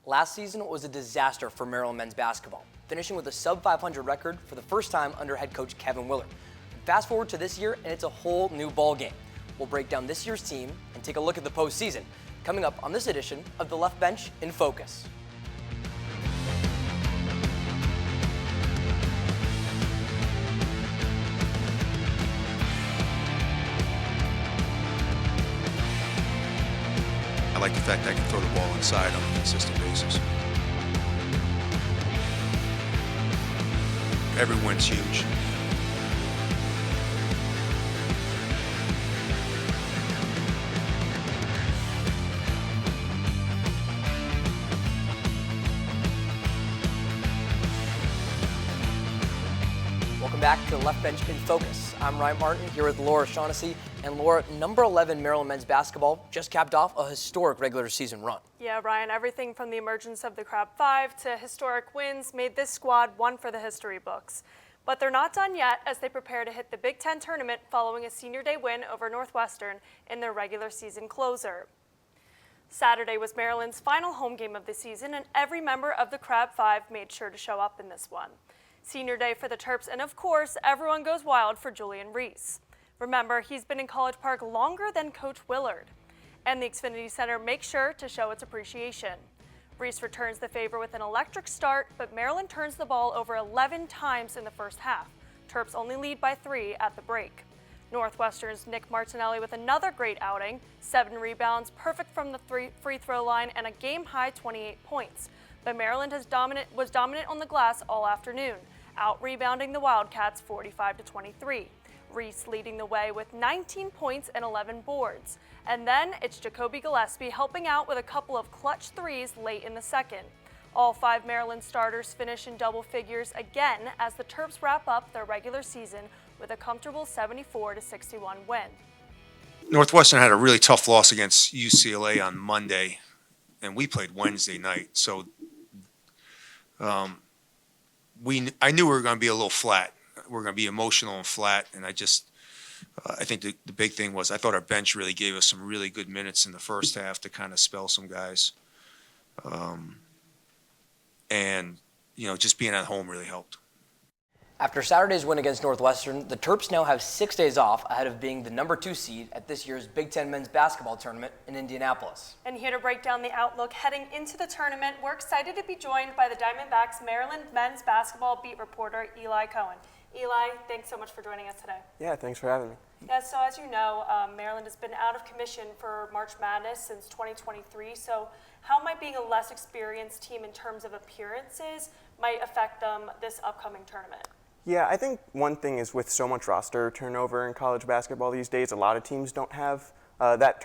Last season was a disaster for Maryland men's basketball, finishing with a sub-500 record for the first time under head coach Kevin Willard. Fast forward to this year, and it's a whole new ball game. We'll break down this year's team and take a look at the postseason, coming up on this edition of The Left Bench in Focus. I like the fact that I can throw the ball inside on a consistent basis. Every win's huge. Welcome back to Left Bench in Focus. I'm Ryan Martin here with Laura Shaughnessy. And Laura, number 11 Maryland men's basketball just capped off a historic regular season run. Yeah, Ryan, everything from the emergence of the Crab Five to historic wins made this squad one for the history books. But they're not done yet as they prepare to hit the Big Ten tournament following a senior day win over Northwestern in their regular season closer. Saturday was Maryland's final home game of the season, and every member of the Crab Five made sure to show up in this one. Senior day for the Terps, and of course, everyone goes wild for Julian Reese. Remember, he's been in College Park longer than Coach Willard, and the Xfinity Center makes sure to show its appreciation. Reese returns the favor with an electric start, but Maryland turns the ball over 11 times in the first half. Terps only lead by 3 at the break. Northwestern's Nick Martinelli with another great outing, 7 rebounds, perfect from the free throw line, and a game-high 28 points. But Maryland was dominant on the glass all afternoon, out-rebounding the Wildcats 45-23. Reese leading the way with 19 points and 11 boards. And then it's Jacoby Gillespie helping out with a couple of clutch threes late in the second. All 5 Maryland starters finish in double figures again as the Terps wrap up their regular season with a comfortable 74-61 win. Northwestern had a really tough loss against UCLA on Monday, and we played Wednesday night. So I knew we were going to be a little flat. We're going to be emotional and flat, and I think the big thing was I thought our bench really gave us some really good minutes in the first half to kind of spell some guys. And, just being at home really helped. After Saturday's win against Northwestern, the Terps now have 6 days off ahead of being the number 2 seed at this year's Big Ten men's basketball tournament in Indianapolis. And here to break down the outlook heading into the tournament, we're excited to be joined by the Diamondback's Maryland men's basketball beat reporter, Eli Cohen. Eli, thanks so much for joining us today. Yeah, thanks for having me. Yeah, so as you know, Maryland has been out of commission for March Madness since 2023. So how might being a less experienced team in terms of appearances might affect them this upcoming tournament? Yeah, I think one thing is with so much roster turnover in college basketball these days, a lot of teams don't have that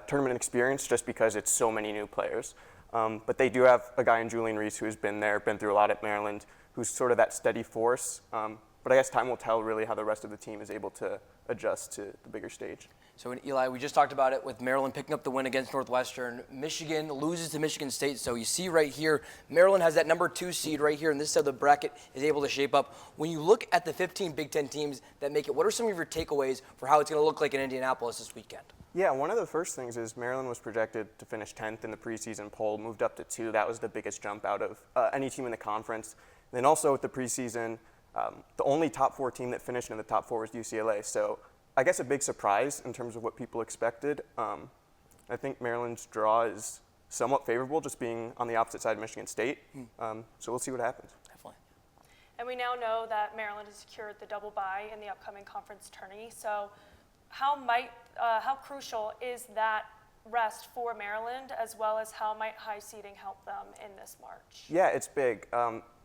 tournament experience just because it's so many new players. But they do have a guy in Julian Reese who has been through a lot at Maryland, who's sort of that steady force. But I guess time will tell really how the rest of the team is able to adjust to the bigger stage. So Eli, we just talked about it with Maryland picking up the win against Northwestern. Michigan loses to Michigan State. So you see right here, Maryland has that number 2 seed right here, and this side of the bracket is able to shape up. When you look at the 15 Big Ten teams that make it, what are some of your takeaways for how it's going to look like in Indianapolis this weekend? Yeah, one of the first things is Maryland was projected to finish 10th in the preseason poll, moved up to 2. That was the biggest jump out of any team in the conference. And then also with the preseason, the only top 4 team that finished in the top 4 was UCLA. So I guess a big surprise in terms of what people expected. I think Maryland's draw is somewhat favorable, just being on the opposite side of Michigan State. So we'll see what happens. Definitely. And we now know that Maryland has secured the double bye in the upcoming conference tourney. So how crucial is that rest for Maryland, as well as how might high seeding help them in this March? Yeah, it's big.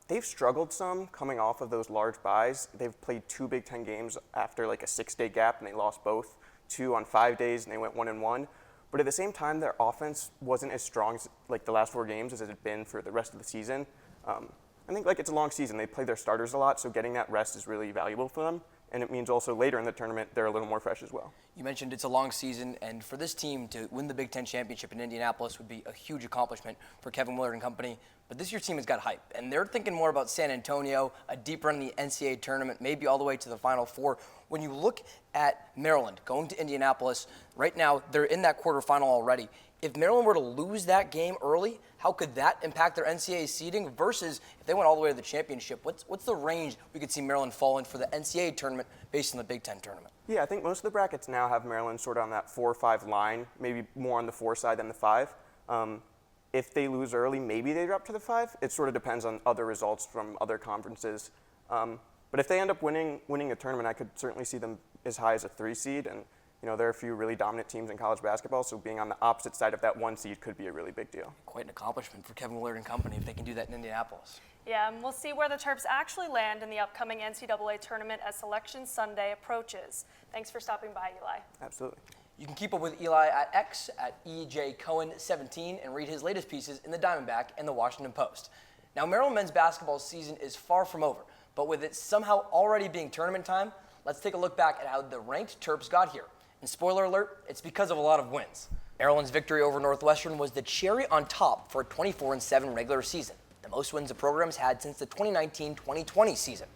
They've struggled some coming off of those large byes. They've played 2 Big Ten games after like a 6-day gap, and they lost both, 2 on 5 days, and they went 1-1. But at the same time, their offense wasn't as strong as like the last 4 games as it had been for the rest of the season. I think it's a long season. They play their starters a lot, so getting that rest is really valuable for them. And it means also later in the tournament, they're a little more fresh as well. You mentioned it's a long season, and for this team to win the Big Ten championship in Indianapolis would be a huge accomplishment for Kevin Willard and company. But this year's team has got hype, and they're thinking more about San Antonio, a deep run in the NCAA tournament, maybe all the way to the Final Four. When you look at Maryland going to Indianapolis, right now they're in that quarterfinal already. If Maryland were to lose that game early, how could that impact their NCAA seeding versus if they went all the way to the championship? What's the range we could see Maryland fall in for the NCAA tournament based on the Big Ten tournament? Yeah, I think most of the brackets now have Maryland sort of on that 4 or 5 line, maybe more on the 4 side than the 5. If they lose early, maybe they drop to the 5. It sort of depends on other results from other conferences. But if they end up winning a tournament, I could certainly see them as high as a 3 seed. And there are a few really dominant teams in college basketball, so being on the opposite side of that 1 seed could be a really big deal. Quite an accomplishment for Kevin Willard and company if they can do that in Indianapolis. Yeah, and we'll see where the Terps actually land in the upcoming NCAA tournament as Selection Sunday approaches. Thanks for stopping by, Eli. Absolutely. You can keep up with Eli at X at EJCohen17 and read his latest pieces in the Diamondback and the Washington Post. Now, Maryland men's basketball season is far from over, but with it somehow already being tournament time, let's take a look back at how the ranked Terps got here. And spoiler alert, it's because of a lot of wins. Maryland's victory over Northwestern was the cherry on top for a 24-7 regular season, the most wins the program's had since the 2019-2020 season.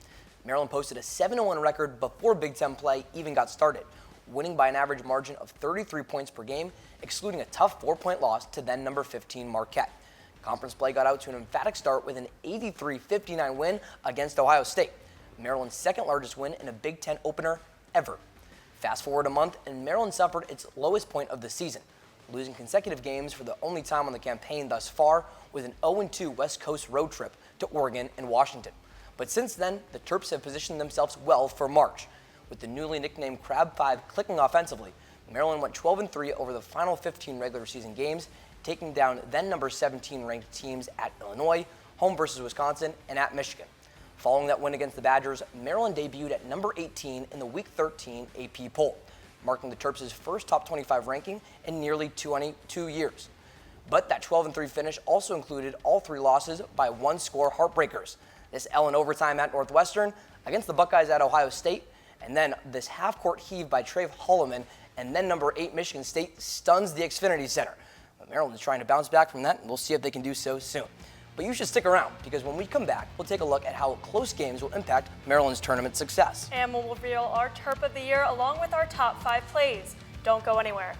Maryland posted a 7-1 record before Big Ten play even got started, winning by an average margin of 33 points per game, excluding a tough 4-point loss to then number 15 Marquette. Conference play got out to an emphatic start with an 83-59 win against Ohio State, Maryland's second largest win in a Big Ten opener ever. Fast forward a month, and Maryland suffered its lowest point of the season, losing consecutive games for the only time on the campaign thus far with an 0-2 West Coast road trip to Oregon and Washington. But since then, the Terps have positioned themselves well for March. With the newly nicknamed Crab 5 clicking offensively, Maryland went 12-3 over the final 15 regular season games, taking down then number 17 ranked teams at Illinois, home versus Wisconsin, and at Michigan. Following that win against the Badgers, Maryland debuted at number 18 in the Week 13 AP poll, marking the Terps' first top 25 ranking in nearly 22 years. But that 12-3 finish also included all 3 losses by 1-score heartbreakers. This L in overtime at Northwestern, against the Buckeyes at Ohio State, and then this half-court heave by Trey Holloman, and then number 8 Michigan State stuns the Xfinity Center. But Maryland is trying to bounce back from that, and we'll see if they can do so soon. But you should stick around, because when we come back, we'll take a look at how close games will impact Maryland's tournament success. And we'll reveal our Terp of the Year along with our top 5 plays. Don't go anywhere.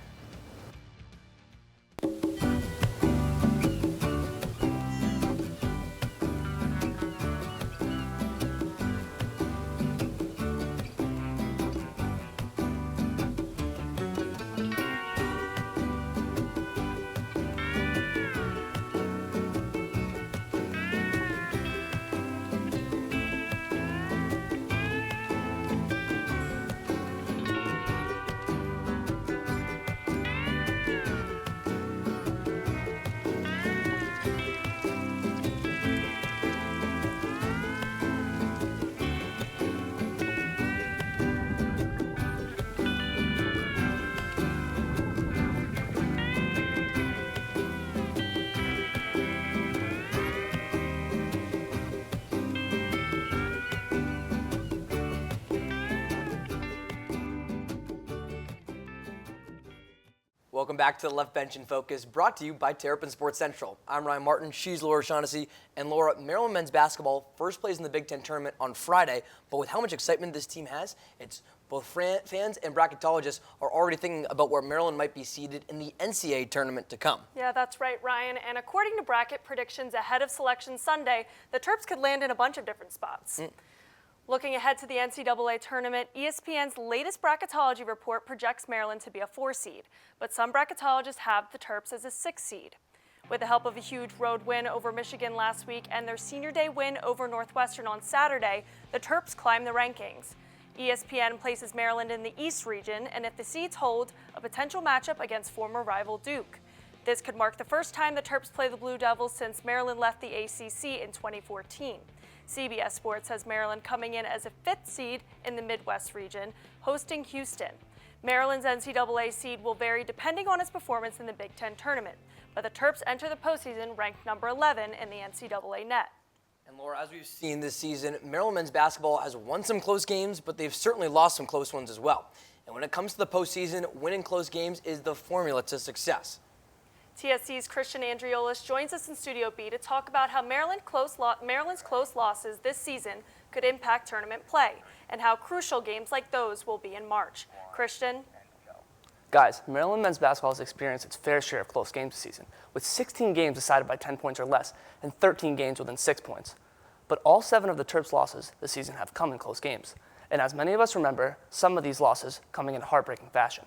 Welcome back to the Left Bench in Focus, brought to you by Terps and Sports Central. I'm Ryan Martin, she's Laura Shaughnessy, and Laura, Maryland men's basketball first plays in the Big Ten tournament on Friday, but with how much excitement this team has, it's both fans and bracketologists are already thinking about where Maryland might be seeded in the NCAA tournament to come. Yeah, that's right, Ryan. And according to bracket predictions ahead of Selection Sunday, the Terps could land in a bunch of different spots. Looking ahead to the NCAA tournament, ESPN's latest bracketology report projects Maryland to be a 4 seed, but some bracketologists have the Terps as a 6 seed. With the help of a huge road win over Michigan last week and their senior day win over Northwestern on Saturday, the Terps climb the rankings. ESPN places Maryland in the East region, and if the seeds hold, a potential matchup against former rival Duke. This could mark the first time the Terps play the Blue Devils since Maryland left the ACC in 2014. CBS Sports has Maryland coming in as a 5th seed in the Midwest region, hosting Houston. Maryland's NCAA seed will vary depending on its performance in the Big Ten tournament, but the Terps enter the postseason ranked number 11 in the NCAA net. And Laura, as we've seen this season, Maryland men's basketball has won some close games, but they've certainly lost some close ones as well. And when it comes to the postseason, winning close games is the formula to success. TSC's Christian Andriolis joins us in Studio B to talk about how Maryland's close losses this season could impact tournament play and how crucial games like those will be in March. Christian? Guys, Maryland men's basketball has experienced its fair share of close games this season, with 16 games decided by 10 points or less and 13 games within 6 points. But all 7 of the Terps' losses this season have come in close games, and as many of us remember, some of these losses coming in heartbreaking fashion.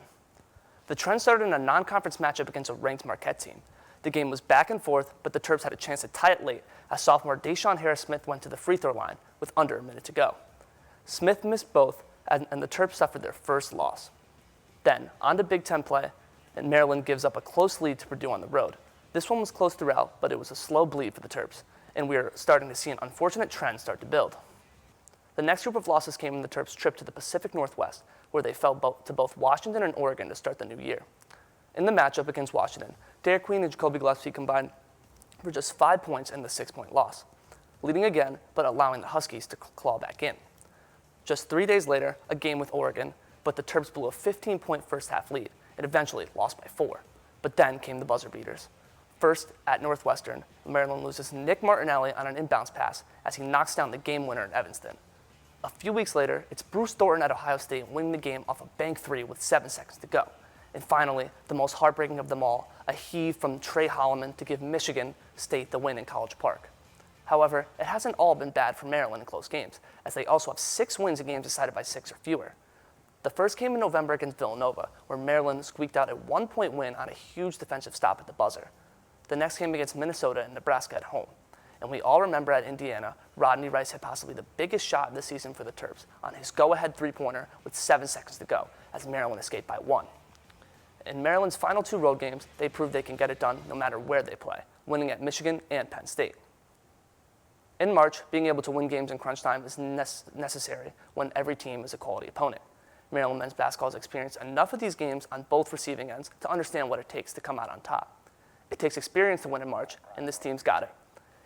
The trend started in a non-conference matchup against a ranked Marquette team. The game was back and forth, but the Terps had a chance to tie it late as sophomore Deshaun Harris-Smith went to the free throw line with under a minute to go. Smith missed both, and the Terps suffered their first loss. Then, on to Big Ten play, and Maryland gives up a close lead to Purdue on the road. This one was close throughout, but it was a slow bleed for the Terps, and we are starting to see an unfortunate trend start to build. The next group of losses came in the Terps' trip to the Pacific Northwest, where they fell to both Washington and Oregon to start the new year. In the matchup against Washington, Derek Queen and Jacoby Gillespie combined for just 5 points in the 6-point loss, leading again, but allowing the Huskies to claw back in. Just 3 days later, a game with Oregon, but the Terps blew a 15-point first-half lead and eventually lost by 4. But then came the buzzer beaters. First, at Northwestern, Maryland loses Nick Martinelli on an inbounds pass as he knocks down the game winner in Evanston. A few weeks later, it's Bruce Thornton at Ohio State winning the game off a bank 3 with 7 seconds to go. And finally, the most heartbreaking of them all, a heave from Trey Holloman to give Michigan State the win in College Park. However, it hasn't all been bad for Maryland in close games, as they also have 6 wins in games decided by 6 or fewer. The first came in November against Villanova, where Maryland squeaked out a 1-point win on a huge defensive stop at the buzzer. The next came against Minnesota and Nebraska at home. And we all remember at Indiana, Rodney Rice had possibly the biggest shot of the season for the Terps on his go-ahead three-pointer with 7 seconds to go, as Maryland escaped by 1. In Maryland's final 2 road games, they proved they can get it done no matter where they play, winning at Michigan and Penn State. In March, being able to win games in crunch time is necessary when every team is a quality opponent. Maryland men's basketball has experienced enough of these games on both receiving ends to understand what it takes to come out on top. It takes experience to win in March, and this team's got it.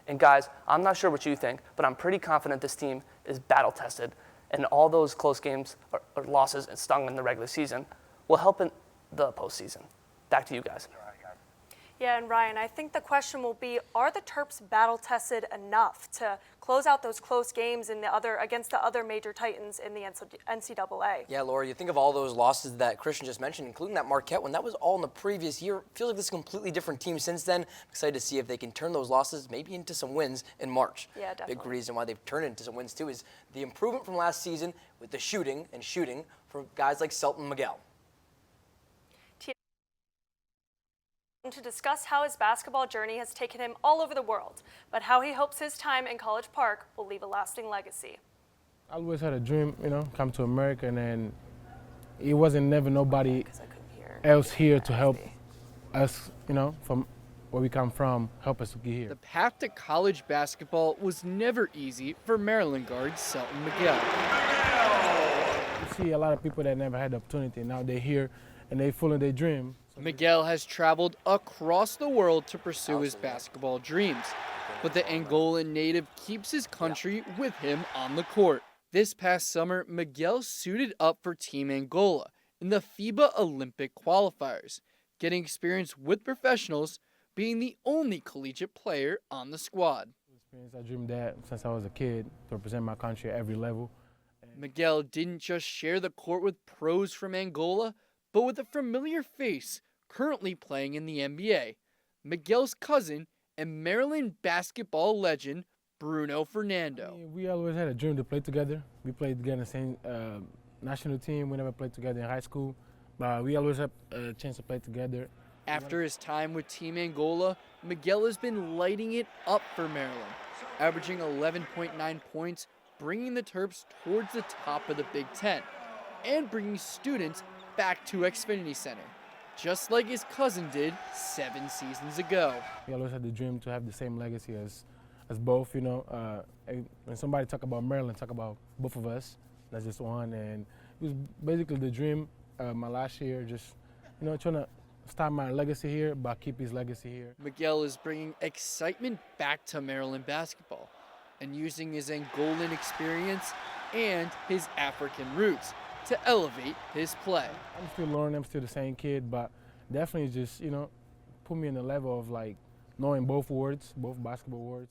And guys, I'm not sure what you think, but I'm pretty confident this team is battle-tested, and all those close games or losses and stung in the regular season will help in the postseason. Back to you guys. Yeah, and Ryan, I think the question will be, are the Terps battle-tested enough to close out those close games against the other major titans in the NCAA? Yeah, Laura, you think of all those losses that Christian just mentioned, including that Marquette one, that was all in the previous year. Feels like this is a completely different team since then. I'm excited to see if they can turn those losses maybe into some wins in March. Yeah, definitely. Big reason why they've turned it into some wins, too, is the improvement from last season with the shooting from guys like Selton Miguel. To discuss how his basketball journey has taken him all over the world, but how he hopes his time in College Park will leave a lasting legacy. I always had a dream, come to America, and then it wasn't never nobody else here to help us, from where we come from, help us to get here. The path to college basketball was never easy for Maryland guard Selton Miguel. You see a lot of people that never had the opportunity, now they're here and they're fulfilling their dream. Miguel has traveled across the world to pursue his basketball dreams, but the Angolan native keeps his country with him on the court. This past summer, Miguel suited up for Team Angola in the FIBA Olympic qualifiers, getting experience with professionals, being the only collegiate player on the squad. I dreamed that since I was a kid, to represent my country at every level. Miguel didn't just share the court with pros from Angola, but with a familiar face currently playing in the NBA, Miguel's cousin and Maryland basketball legend, Bruno Fernando. We always had a dream to play together. We played together in the same national team. We never played together in high school, but we always had a chance to play together. After his time with Team Angola, Miguel has been lighting it up for Maryland, averaging 11.9 points, bringing the Terps towards the top of the Big Ten, and bringing students back to Xfinity Center, just like his cousin did 7 seasons ago. We always had the dream to have the same legacy as both, when somebody talk about Maryland, talk about both of us, that's just one, and it was basically the dream my last year, just, trying to start my legacy here, but keep his legacy here. Miguel is bringing excitement back to Maryland basketball and using his Angolan experience and his African roots to elevate his play. I'm still learning, I'm still the same kid, but definitely just, put me in the level of knowing both words, both basketball words.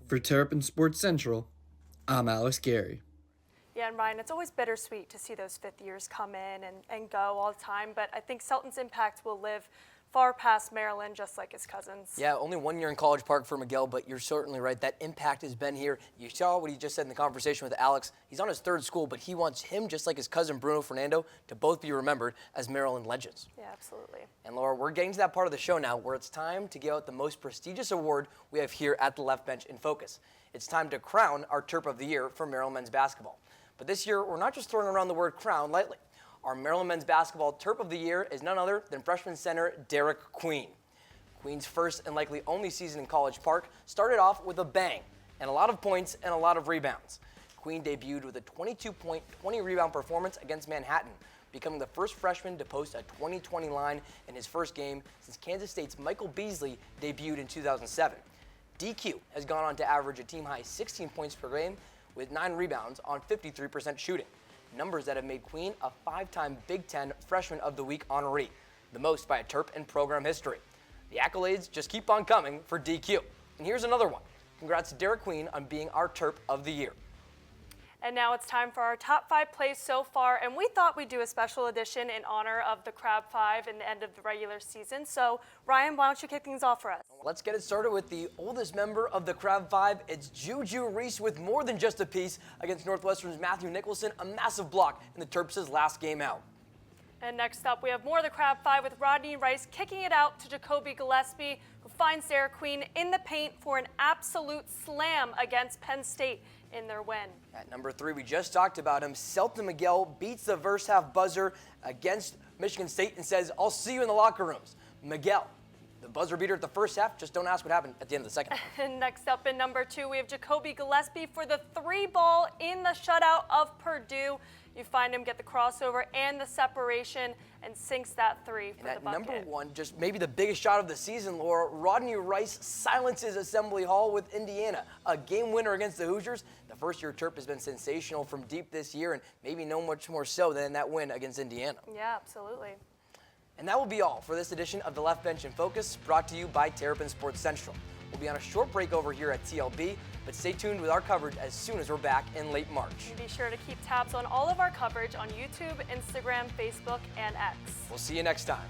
For Terp and Sports Central, I'm Alex Gary. Yeah, and Ryan, it's always bittersweet to see those fifth years come in and go all the time, but I think Selton's impact will live far past Maryland, just like his cousins. Yeah, only 1 year in College Park for Miguel, but you're certainly right. That impact has been here. You saw what he just said in the conversation with Alex. He's on his third school, but he wants him, just like his cousin Bruno Fernando, to both be remembered as Maryland legends. Yeah, absolutely. And Laura, we're getting to that part of the show now where it's time to give out the most prestigious award we have here at the Left Bench in Focus. It's time to crown our Terp of the Year for Maryland men's basketball. But this year, we're not just throwing around the word crown lightly. Our Maryland men's basketball Terp of the Year is none other than freshman center Derek Queen. Queen's first and likely only season in College Park started off with a bang and a lot of points and a lot of rebounds. Queen debuted with a 22-point, 20-rebound performance against Manhattan, becoming the first freshman to post a 20-20 line in his first game since Kansas State's Michael Beasley debuted in 2007. DQ has gone on to average a team-high 16 points per game with 9 rebounds on 53% shooting, numbers that have made Queen a 5-time Big Ten Freshman of the Week honoree, the most by a Terp in program history. The accolades just keep on coming for DQ. And here's another one. Congrats to Derek Queen on being our Terp of the Year. And now it's time for our top 5 plays so far, and we thought we'd do a special edition in honor of the Crab 5 and the end of the regular season. So, Ryan, why don't you kick things off for us? Let's get it started with the oldest member of the Crab 5. It's Juju Reese with more than just a piece against Northwestern's Matthew Nicholson, a massive block in the Terps' last game out. And next up, we have more of the Crab 5 with Rodney Rice kicking it out to Jacoby Gillespie, who finds Derek Queen in the paint for an absolute slam against Penn State in their win. At number 3, we just talked about him. Selton Miguel beats the first half buzzer against Michigan State and says, "I'll see you in the locker rooms." Miguel, the buzzer beater at the first half, just don't ask what happened at the end of the second half. And next up in number 2, we have Jacoby Gillespie for the 3-ball in the shutout of Purdue. You find him get the crossover and the separation and sinks that 3 for And the at bucket. number 1, just maybe the biggest shot of the season, Laura, Rodney Rice silences Assembly Hall with Indiana. A game winner against the Hoosiers. The first-year Terp has been sensational from deep this year, and maybe no much more so than that win against Indiana. Yeah, absolutely. And that will be all for this edition of the Left Bench in Focus, brought to you by Terrapin Sports Central. We'll be on a short break over here at TLB, but stay tuned with our coverage as soon as we're back in late March. And be sure to keep tabs on all of our coverage on YouTube, Instagram, Facebook, and X. We'll see you next time.